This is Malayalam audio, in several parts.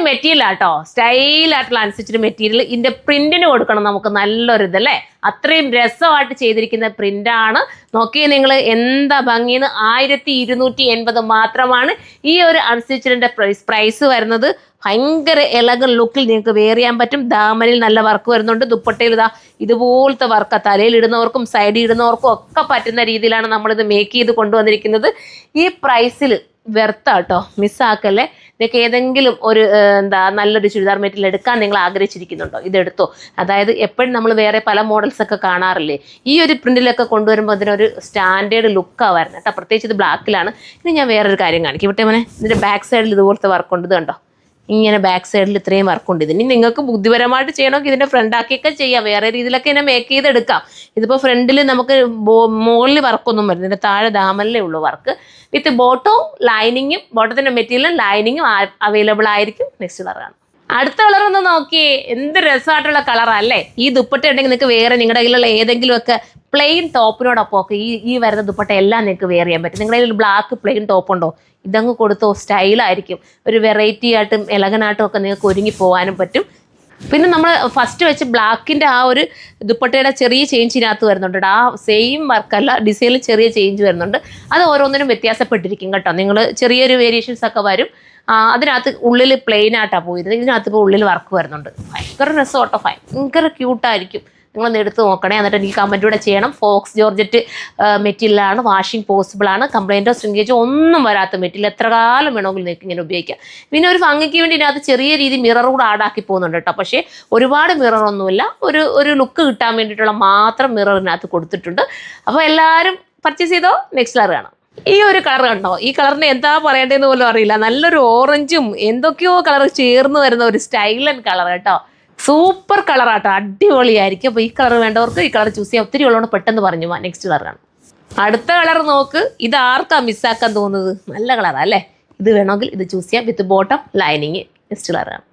മെറ്റീരിയൽ ആട്ടോ, സ്റ്റൈലായിട്ടുള്ള അൺസ്റ്റിച്ച്ഡ് മെറ്റീരിയൽ. ഇതിന്റെ പ്രിന്റിന് കൊടുക്കണം നമുക്ക് നല്ലൊരു ഇതല്ലേ, അത്രയും രസമായിട്ട് ചെയ്തിരിക്കുന്ന പ്രിന്റാണ്. നോക്കിയേ നിങ്ങൾ എന്താ ഭംഗിന്ന്. 1280 മാത്രമാണ് ഈ ഒരു അൺസ്റ്റിച്ചിന്റെ പ്രൈസ് വരുന്നത്. ഭയങ്കര എലഗൻ ലുക്കിൽ നിങ്ങൾക്ക് വെയർ ചെയ്യാൻ പറ്റും. ദാമനിൽ നല്ല വർക്ക് വരുന്നുണ്ട്. ദുപ്പട്ടയിൽ ഇതാ ഇതുപോലത്തെ വർക്ക് തലയിൽ ഇടുന്നവർക്കും സൈഡിൽ ഇടുന്നവർക്കും ഒക്കെ പറ്റുന്ന രീതിയിലാണ് നമ്മളിത് മേക്ക് ചെയ്ത് കൊണ്ടുവന്നിരിക്കുന്നത്. ഈ പ്രൈസിൽ വെർത്താട്ടോ, മിസ്സാക്കല്ലേ. നിങ്ങൾക്ക് ഏതെങ്കിലും ഒരു നല്ലൊരു ചുരിദാർ മെറ്റീരിയൽ എടുക്കാൻ നിങ്ങൾ ആഗ്രഹിച്ചിരിക്കുന്നുണ്ടോ, ഇതെടുത്തോ. അതായത് എപ്പോഴും നമ്മൾ വേറെ പല മോഡൽസ് ഒക്കെ കാണാറില്ലേ, ഈ ഒരു പ്രിന്റിലൊക്കെ കൊണ്ടുവരുമ്പോൾ അതിനൊരു സ്റ്റാൻഡേർഡ് ലുക്കാണ് വരുന്നത് കേട്ടോ. പ്രത്യേകിച്ച് ഇത് ബ്ലാക്കിലാണ്. ഇനി ഞാൻ വേറൊരു കാര്യം കാണിക്കും ഇവിടെ മോനെ. ഇതിൻ്റെ ബാക്ക് സൈഡിൽ ഇതുപോലത്തെ വർക്ക് ഉണ്ട്, ഇത് കണ്ടോ. ഇങ്ങനെ ബാക്ക് സൈഡിൽ ഇത്രയും വർക്കുണ്ട്. ഇതിന് നിങ്ങൾക്ക് ബുദ്ധിപരമായിട്ട് ചെയ്യണമെങ്കിൽ ഇതിൻ്റെ ഫ്രണ്ടാക്കിയൊക്കെ ചെയ്യാം, വേറെ രീതിയിലൊക്കെ ഇതിനെ മേക്ക് ചെയ്തെടുക്കാം. ഇതിപ്പോൾ ഫ്രണ്ടിൽ നമുക്ക് മുകളിൽ വർക്കൊന്നും വരുന്നില്ല, താഴെ ദാമനിലേ ഉള്ളൂ വർക്ക്. വിത്ത് ബോട്ടവും ലൈനിങ്ങും, ബോട്ടത്തിൻ്റെ മെറ്റീരിയലും ലൈനിങ്ങും അവൈലബിൾ ആയിരിക്കും. നെക്സ്റ്റ് കളറാണ്. അടുത്ത കളർ ഒന്ന് നോക്കിയേ, എന്ത് രസമായിട്ടുള്ള കളറല്ലേ. ഈ ദുപ്പട്ട ഉണ്ടെങ്കിൽ നിങ്ങൾക്ക് വേറെ നിങ്ങളുടെ കയ്യിലുള്ള ഏതെങ്കിലുമൊക്കെ പ്ലെയിൻ ടോപ്പിനോടൊപ്പം ഒക്കെ ഈ വരുന്ന ദുപ്പട്ട എല്ലാം നിങ്ങൾക്ക് വെയർ ചെയ്യാൻ പറ്റും. നിങ്ങളുടെ കയ്യിൽ ബ്ലാക്ക് പ്ലെയിൻ ടോപ്പ് ഉണ്ടോ, ഇതങ്ങ് കൊടുത്തോ, സ്റ്റൈലായിരിക്കും. ഒരു വെറൈറ്റി ആയിട്ടും എലഗനായിട്ടും ഒക്കെ നിങ്ങൾക്ക് ഒരുങ്ങി പോകാനും പറ്റും. പിന്നെ നമ്മൾ ഫസ്റ്റ് വെച്ച് ബ്ലാക്കിൻ്റെ ആ ഒരു ദുപ്പട്ടയുടെ ചെറിയ ചേഞ്ചിനകത്ത് വരുന്നുണ്ട്. ആ സെയിം വർക്കല്ല, ഡിസൈനിൽ ചെറിയ ചേഞ്ച് വരുന്നുണ്ട്. അത് ഓരോന്നിനും വ്യത്യാസപ്പെട്ടിരിക്കും കേട്ടോ. നിങ്ങൾ ചെറിയൊരു വേരിയേഷൻസ് ഒക്കെ വരും. അതിനകത്ത് ഉള്ളിൽ പ്ലെയിൻ ആയിട്ടാണ് പോയിരുന്നത്, ഇതിനകത്ത് ഇപ്പോൾ ഉള്ളിൽ വർക്ക് വരുന്നുണ്ട്. ഭയങ്കര രസം കേട്ടോ, ഭയങ്കര ക്യൂട്ടായിരിക്കും. നിങ്ങളൊന്ന് എടുത്ത് നോക്കണേ. എന്നിട്ട് എനിക്ക് കമൻറ്റ് കൂടെ ചെയ്യണം. ഫോക്സ് ജോർജറ്റ് മെറ്റീരിയലാണ്, വാഷിംഗ് പോസിബിൾ ആണ്, കംപ്ലൈൻറ്റോ സ്ട്രിങ്കേജോ ഒന്നും വരാത്ത മെറ്റീരിയൽ. എത്ര കാലം വേണമെങ്കിലും നിങ്ങൾക്ക് ഇങ്ങനെ ഉപയോഗിക്കാം. പിന്നെ ഒരു ഭംഗിക്ക് വേണ്ടി ഇതിനകത്ത് ചെറിയ രീതി മിറർ കൂടെ ആഡാക്കി പോകുന്നുണ്ട് കേട്ടോ. പക്ഷേ ഒരുപാട് മിററൊന്നുമില്ല, ഒരു ലുക്ക് കിട്ടാൻ വേണ്ടിയിട്ടുള്ള മാത്രം മിറർ ഇതിനകത്ത് കൊടുത്തിട്ടുണ്ട്. അപ്പോൾ എല്ലാവരും പർച്ചേസ് ചെയ്തോ. നെക്സ്റ്റ് കളർ കാണാം. ഈ ഒരു കളർ കണ്ടോ, ഈ കളറിന് എന്താ പറയേണ്ടതെന്ന് പോലും അറിയില്ല. നല്ലൊരു ഓറഞ്ചും എന്തൊക്കെയോ കളർ ചേർന്ന് വരുന്ന ഒരു സ്റ്റൈലൻ കളർ കേട്ടോ. സൂപ്പർ കളറാട്ടോ, അടിപൊളിയായിരിക്കും. അപ്പോൾ ഈ കളർ വേണ്ടവർക്ക് ഈ കളർ ചൂസ് ചെയ്യാം. ഒത്തിരി ഉള്ളതുകൊണ്ട് പെട്ടെന്ന് പറഞ്ഞു പോവാം. നെക്സ്റ്റ് കളറാണ്. അടുത്ത കളർ നോക്ക്. ഇത് ആർക്കാ മിസ്സാക്കാൻ തോന്നുന്നത്, നല്ല കളറാണ് അല്ലേ. ഇത് വേണമെങ്കിൽ ഇത് ചൂസ് ചെയ്യാം, വിത്ത് ബോട്ടം ലൈനിങ്. നെക്സ്റ്റ് കളറാണ്.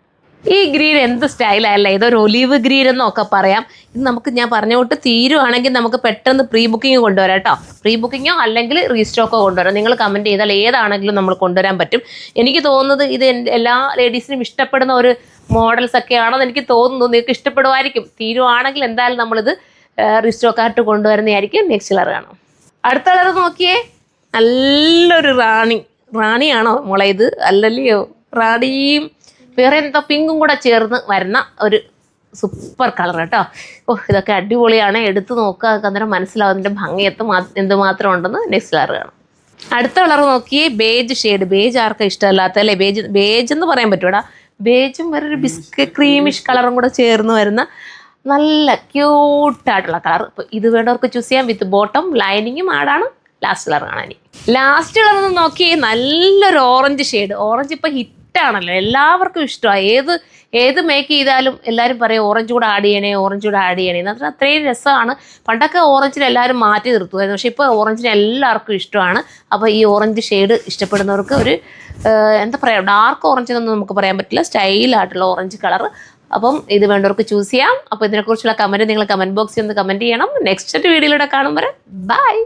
ഈ ഗ്രീൻ എന്ത് സ്റ്റൈലല്ലേ, ഇതൊരു ഒലീവ് ഗ്രീൻ എന്നൊക്കെ പറയാം. ഇത് നമുക്ക് ഞാൻ പറഞ്ഞോട്ട് തീരുവാണെങ്കിൽ നമുക്ക് പെട്ടെന്ന് പ്രീ ബുക്കിംഗ് കൊണ്ടുവരാം കേട്ടോ. പ്രീ ബുക്കിങ്ങോ അല്ലെങ്കിൽ റീസ്റ്റോക്കോ കൊണ്ടുവരാം. നിങ്ങൾ കമൻറ്റ് ചെയ്താൽ ഏതാണെങ്കിലും നമ്മൾ കൊണ്ടുവരാൻ പറ്റും. എനിക്ക് തോന്നുന്നത് ഇത് എല്ലാ ലേഡീസിനും ഇഷ്ടപ്പെടുന്ന ഒരു മോഡൽസ് ഒക്കെയാണെന്ന് എനിക്ക് തോന്നുന്നു. നിങ്ങൾക്ക് ഇഷ്ടപ്പെടുമായിരിക്കും. തീരുവാണെങ്കിൽ എന്തായാലും നമ്മളിത് റീസ്റ്റോക്കായിട്ട് കൊണ്ടുവരുന്നതായിരിക്കും. നെക്സ്റ്റ് കളർ കാണാം. അടുത്ത കളർ നോക്കിയേ, നല്ലൊരു റാണിയാണോ മോളെ ഇത്, അല്ലല്ലയോ. റാണിയും വേറെ എന്താ പിങ്കും കൂടെ ചേർന്ന് വരുന്ന ഒരു സൂപ്പർ കളർ കേട്ടോ. ഇതൊക്കെ അടിപൊളിയാണ്. എടുത്ത് നോക്കുക, അന്നേരം മനസ്സിലാവും അതിൻ്റെ ഭംഗിയത്ത് എന്തുമാത്രം ഉണ്ടെന്ന്. നെക്സ്റ്റ് കളർ കാണാം. അടുത്ത കളർ നോക്കിയേ, ബേജ് ഷെയ്ഡ്. ബേജ് ആർക്കും ഇഷ്ടമല്ലാത്ത അല്ലേ, ബേജ് എന്ന് പറയാൻ പറ്റൂടാ. ബേജും വേറൊരു ബിസ്ക്കറ്റ് ക്രീമിഷ് കളറും കൂടെ ചേർന്ന് വരുന്ന നല്ല ക്യൂട്ടായിട്ടുള്ള കളർ. ഇപ്പോൾ ഇത് വേണ്ടവർക്ക് ചൂസ് ചെയ്യാം, വിത്ത് ബോട്ടം ലൈനിങ്ങും ആടാണ്. ലാസ്റ്റ് കളർ കാണാൻ. ലാസ്റ്റ് കളർ ഒന്ന് നോക്കിയേ, നല്ലൊരു ഓറഞ്ച് ഷെയ്ഡ്. ഓറഞ്ച് ഇപ്പോൾ ഹിറ്റാണല്ലോ, എല്ലാവർക്കും ഇഷ്ടമാണ്. ഏത് മേക്ക് ചെയ്താലും എല്ലാവരും പറയും ഓറഞ്ച് കൂടെ ആഡ് ചെയ്യണേ എന്നിട്ട് അത്രയും രസമാണ്. പണ്ടൊക്കെ ഓറഞ്ചിന് എല്ലാവരും മാറ്റി നിർത്തുമായിരുന്നു, പക്ഷേ ഇപ്പോൾ ഓറഞ്ചിന് എല്ലാവർക്കും ഇഷ്ടമാണ്. അപ്പോൾ ഈ ഓറഞ്ച് ഷെയ്ഡ് ഇഷ്ടപ്പെടുന്നവർക്ക് ഒരു എന്താ പറയുക, ഡാർക്ക് ഓറഞ്ച് എന്നൊന്നും നമുക്ക് പറയാൻ പറ്റില്ല, സ്റ്റൈലായിട്ടുള്ള ഓറഞ്ച് കളർ. അപ്പം ഇത് വേണ്ടവർക്ക് ചൂസ് ചെയ്യാം. അപ്പോൾ ഇതിനെക്കുറിച്ചുള്ള കമൻറ്റ് നിങ്ങൾ കമൻറ്റ് ബോക്സിൽ ഒന്ന് കമൻറ്റ് ചെയ്യണം. നെക്സ്റ്റ് വീഡിയോയിലൂടെ കാണും വരെ ബൈ.